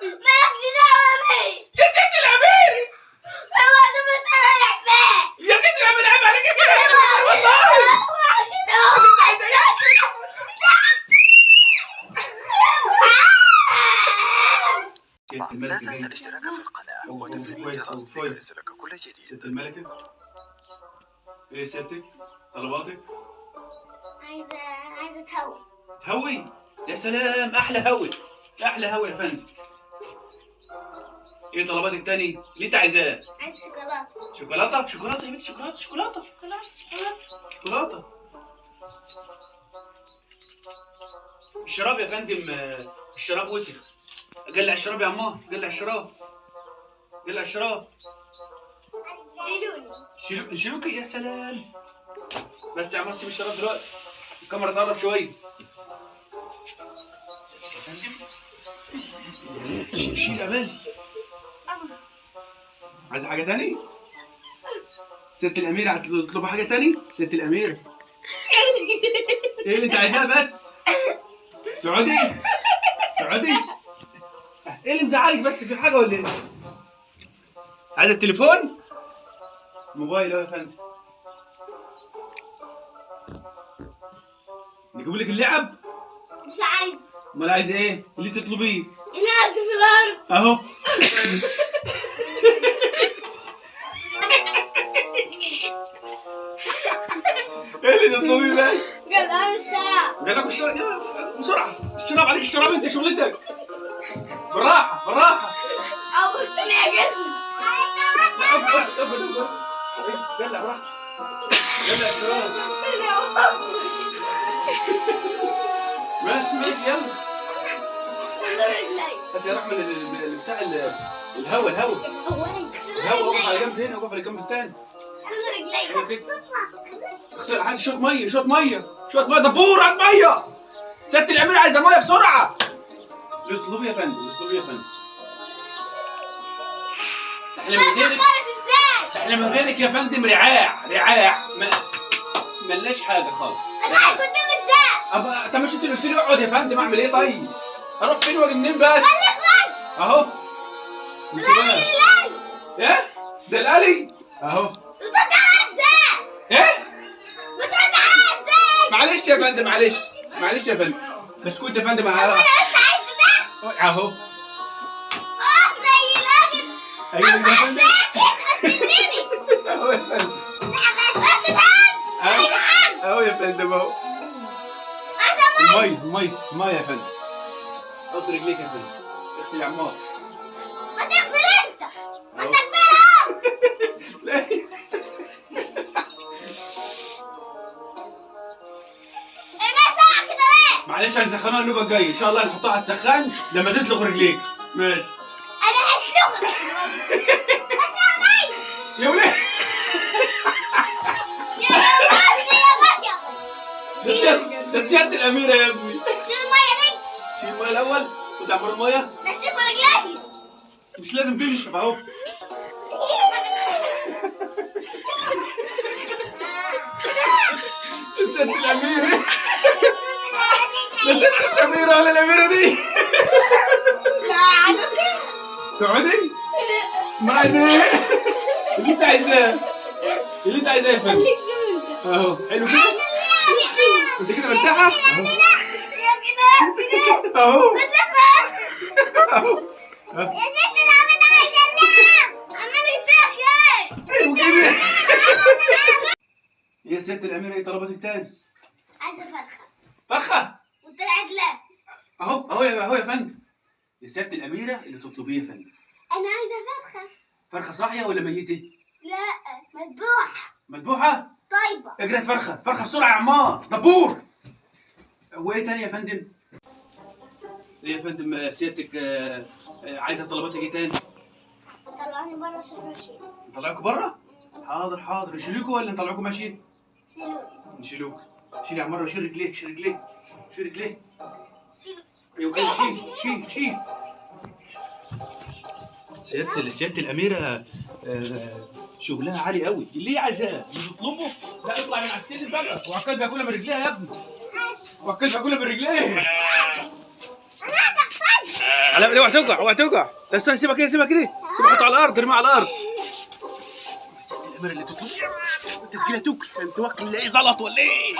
مالكش دعوة بيا. يا ست الامير في وقت بتريح فيه. يا ست الامير عيب عليك كده والله. اللي انت عايزاه لا تنسى الاشتراك في القناة وتفعيل الجرس ليصلك كل جديد. ست الملكة، ايه ستك؟ طلباتك؟ عايزة تهوي. تهوي؟ يا سلام، احلى هوي، احلى هوي يا فندم. ايه طلباتك تاني؟ اللي انت عايزاه؟ عايز شوكولاتة. شوكولاتة؟ شوكولاتة يا بنتي، شوكولاتة شوكولاتة شوكولاتة. الشراب يا فندم، الشراب وسخ. قلع الشراب يا عمار، قلع الشراب، قلع الشراب. شيلوني. شيلوكي، يا سلام. بس يا عمار سيب الشراب دلوقتي، الكاميرا تقرب شوية. يا فندم شيل أمان. عايزة حاجة تاني؟ ست الأميرة هتطلب حاجة تاني؟ ست الأميرة ايه اللي انت عايزاه بس؟ تقعدي تقعدي. ايه اللي مزعلك بس، في حاجة ولا ايه؟ عايزة التليفون؟ موبايل اهو يا فندم. نجيب لك اللعب؟ مش عايز. امال عايزة ايه؟ اللي تطلبيه؟ ينقعد في الأرض. اهو. ايه اللي تطلبيه بس؟ قلعان الشعب. قال لك الشراب بسرعة، الشراب عليك، الشراب انت شغلتك. بالراحة بالراحة. أو الثانية جسمي. يلا راح، يلا الشراب. ماشي ماشي يلا. هات يا رحمة بتاع الهوا الهوا وقف على جنب هنا، وقف على جنب الثاني. هات شوط مية، شوط مية، شوط مية، دبور هات مية. ست الأمير عايزة مية بسرعة. اطلبي يا فندم، اطلبي يا فندم. احنا من غيرك، احنا من غيرك يا فندم رعاع رعاع، ملناش حاجة خالص. أنا عايز قدام الساعة. طب مش انت اللي قلت لي اقعد يا فندم، اعمل ايه طيب؟ اروح فين واجي منين بس؟ اهو. انت بقى ايه؟ زي القلي اهو. بترد عليا ازاي؟ ايه؟ بترد عليا ازاي؟ معلش يا فندم، معلش معلش يا فندم. بسكوت يا فندم انا لسه عايز ده. اهو. زي راجل. ايوه يا فندم. هتدلني. اهو يا فندم. بس تعال. اهو يا فندم اهو. عايزة مية. المية المية يا فندم. حط رجليك يا فندم، اغسل يا عمار. ما تغسل انت. ما انت كبير اهو. لا. ارميها ساعة كده ليه؟ معلش هنسخنوها النوبة الجاية، إن شاء الله هنحطها على السخان لما تسلخ رجليك. ماشي. انا هسلخك. يا ولاد. ده سيادة الأميرة يا ابني. شيل المية دي. شيل المية الأول، خد عبر المية. نشف رجلي. مش لازم تنشف أهو. سيادة الأميرة. ده سيادة الأميرة ولا الأميرة دي؟ تقعدي؟ ما عايزة إيه؟ اللي أنت عايزاه، اللي أنت عايزاه يا فندم. أهو حلو كده؟ أنت كده مرتاحة؟ أهو. أهو. أهو. يا ست العمد عايزة اللعب. عمال يتدخل. حلو كده. يا ست الأميرة إيه طلباتك تاني؟ عايزة فرخة. فرخة؟ وطلعت لا. أهو يا فندم. يا ست الأميرة اللي تطلبيه يا فندم. أنا عايزة فرخة. فرخة صاحية ولا ميتة؟ لا مذبوحة. مذبوحة؟ طيبة. اجري فرخة، فرخة بسرعة يا عمار، دبور. وإيه تاني يا فندم؟ إيه يا فندم سيادتك عايزة طلباتك إيه تاني؟ طلعوني برا عشان أمشي. نطلعكوا بره؟ حاضر حاضر، نشيلكوا ولا نطلعكوا ماشي؟ شيلوني. نشيلوك. شيل يا عمار، شيل رجليك، شيل رجليك، شيل رجليك. شيلوني. ايوه كده، شيل. سيادة الأميرة شغلها عالي قوي، اللي هي عايزاه اللي تطلبه لا يطلع من على السلم بقى، وعكال بياكلها من رجليها يا ابني. وعكال بياكلها من رجليها. على اوعى توقع اوعى توقع. لا استنى سيبها كده سيبها كده سيبها حطها على الارض ارميها على الارض. ست الاميره اللي تطلب انت تجيلها توكل انت واكل ايه زلط ولا ايه؟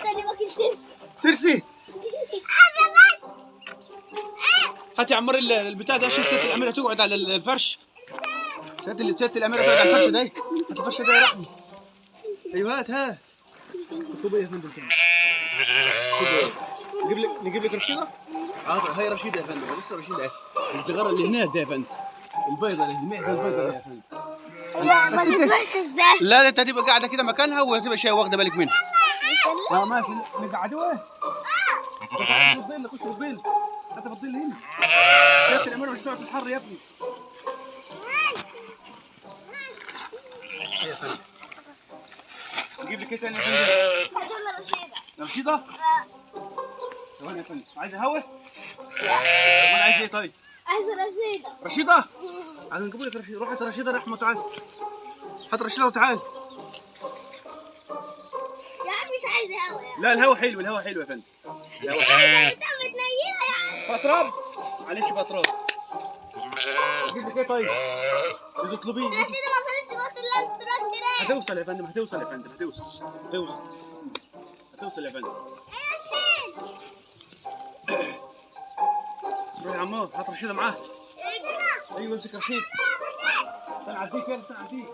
تاني باكل سيرسي. سيرسي هات يا عمار البتاع ده عشان ست الاميره تقعد على الفرش. ست الاميره تقعد على الفرش ده. هات الفرش ده يا رحمه. ايوه هات ها. اكتب ايه يا فندم تاني؟ نجيب لك رشيده؟ حاضر هاي رشيده يا فندم لسه رشيده اهي. الصغيره اللي هناك ده يا فندم. البيضه اللي هناك البيضه دي يا فندم. لا ما تفرش ازاي؟ لا انت هتبقى قاعده كده مكانها وهتبقى شيء واخده بالك منها. اه ماشي نقعدوها. خش بالظل خش بالظل. حتى بالظل هنا. ست الاميره مش تقعد في الحر يا ابني. يا فندم. نجيب لك ايه ثاني يا فندم؟ هدول رشيدة. رشيده؟ ثواني يا فندم عايزه هوا؟ امال عايز ايه طيب؟ عايزة رشيدة. رشيده؟ عايز نجيب لك رشيده. روح هات رشيده رحمه تعال. هات رشيده وتعال. يا عم مش عايزة هوا يعني. لا الهوا حلو الهوا حلو يا فندم. مش عايزة انت بتنيلها يا عم. فتراب معلش فتراب. نجيب لك ايه طيب؟ اللي تطلبيه رشيدة ما وصلتش لغاية اللي انت تروح. هتوصل يا فندم هتوصل يا فندم هتوصل يا فندم. يا رشيد. روح يا عمار هات رشيده معاه. اجري. ايوه امسك رشيد. استنى عديك يلا استنى عديك.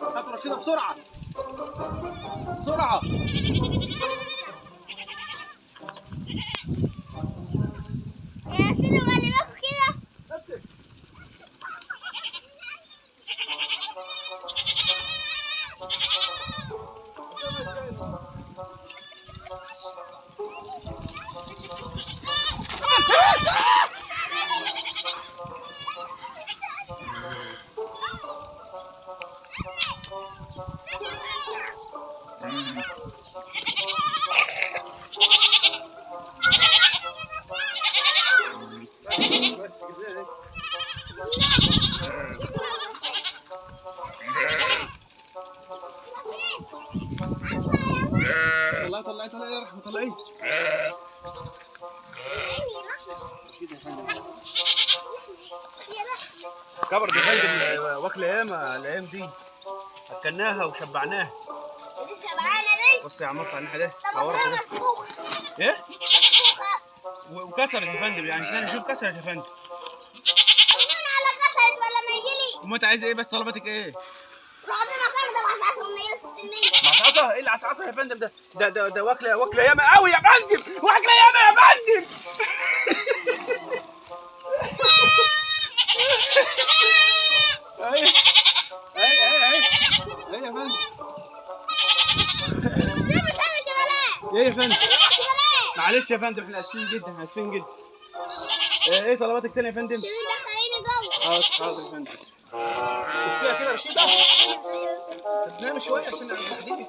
هات رشيده بسرعه بسرعه. يا رشيد ومالي باكل كده. بس كده. طلعي يا رحمه طلعي. كبر يا فندم واكله ياما الايام دي. اكلناها وشبعناها. دي شبعانة دي. بص يا عمار على الناحيه ده. طب والله مسفوخة. ايه؟ مسفوخة. وكسرت يا فندم يعني استنى شوف كسرت يا فندم. كمان على كسرت ولا ما يجيلي. امال انت عايزه ايه بس طلباتك ايه؟ رحت مكان ده بعصعصة ونيلت النيل. معصعصه؟ ايه اللي عصعصه يا فندم ده واكله ياما قوي يا فندم واكله ياما يا فندم. ايه يا فندم. ليه مش عايزة كده ليه؟ ايه يا فندم. كده ليه؟ معلش يا فندم احنا اسفين جدا اسفين جدا. ايه طلباتك تاني يا فندم؟ شيلين دخليني جوه. حاضر يا فندم. شفتيها كده رشيده؟ تنام شويه عشان تحديدي.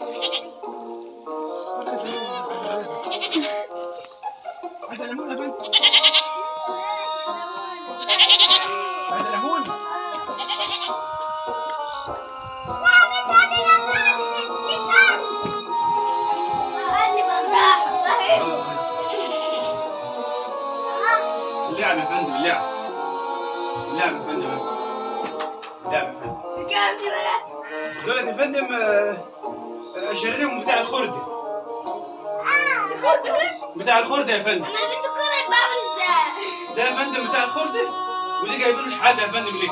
عايزه ليمون يا فندم؟ عايزه ليمون؟ اللعب يا فندم اللعب يا فندم دولت يا فندم شارينهم بتاع الخردة يا فندم. ده يا فندم بتاع الخردة ودي جايبينه شحاتة يا فندم ليه؟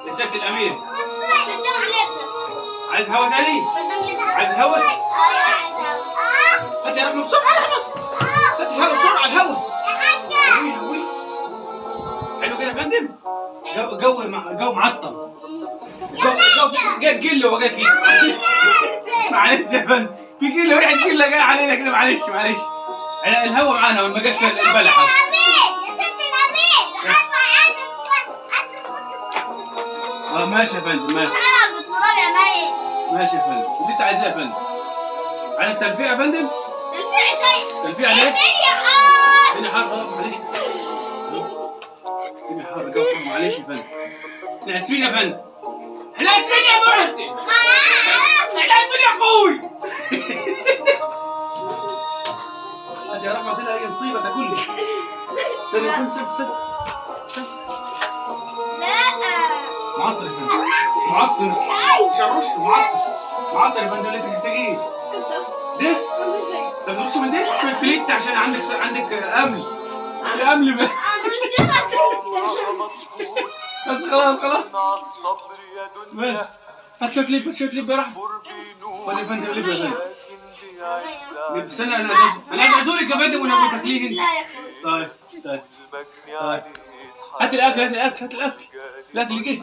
لست الأمير. عايز هوا تاني؟ عايز هوا؟ هات يا رحمة بسرعة يا رحمة. هات الهوا بسرعة الهوا. هوي. حلو كده يا فندم؟ جو معطل. جاي جله وجاي كده. معلش يا فندم في جله وريحة جله جاية علينا كده معلش. الهوا معانا ما جاش البلح. ماشي يا فندم ماشي يا فندم. اللي انت عايزاه يا فندم. عايز التلفيع يا فندم؟ تلفيع ليه؟ الدنيا حر معلش. الدنيا حر الجو حر معلش يا فندم. احنا اسفين يا فندم. احنا اسفين يا محسن. العب يا اخوي. هات يا رحمة، اعطينا اي مصيبة ده كله. استنى. لا معطل يا فندم، معطل. شرشت معطل يا فندم. انت محتاج ايه؟ ده؟ طب ترش من ده؟ شوية فليت عشان عندك امل. الامل بقى. بس خلاص. بس. هات شوية لب يا رحمة. خد يا فندم لب يا فندم. استنى، انا عايز اعزولك يا فندم وانا بتاكليه انت. لا يا اخوي. طيب. هات الاكل اللي جه.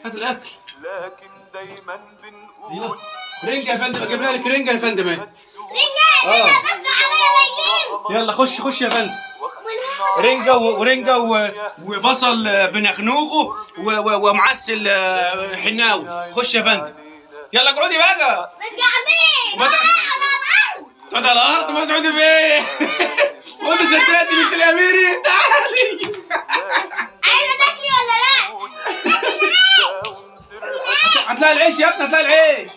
هات الاكل. لكن دايما بنقول رنجة يا فندم، اجيب لك رنجة يا فندم اهي. رجال يلا خش يا فندم. رنجة وبصل بنخنوخه ومعسل حناوي. خش يا فندم. يلا اقعدي بقى. مش قاعدين تقعد على الارض. ما تقعدي فين؟ وانت صدقتي بنت الاميري؟ تعالي. عايزه تاكلي ولا لا؟ هتلاقي العيش يا ابني، هتلاقي العيش.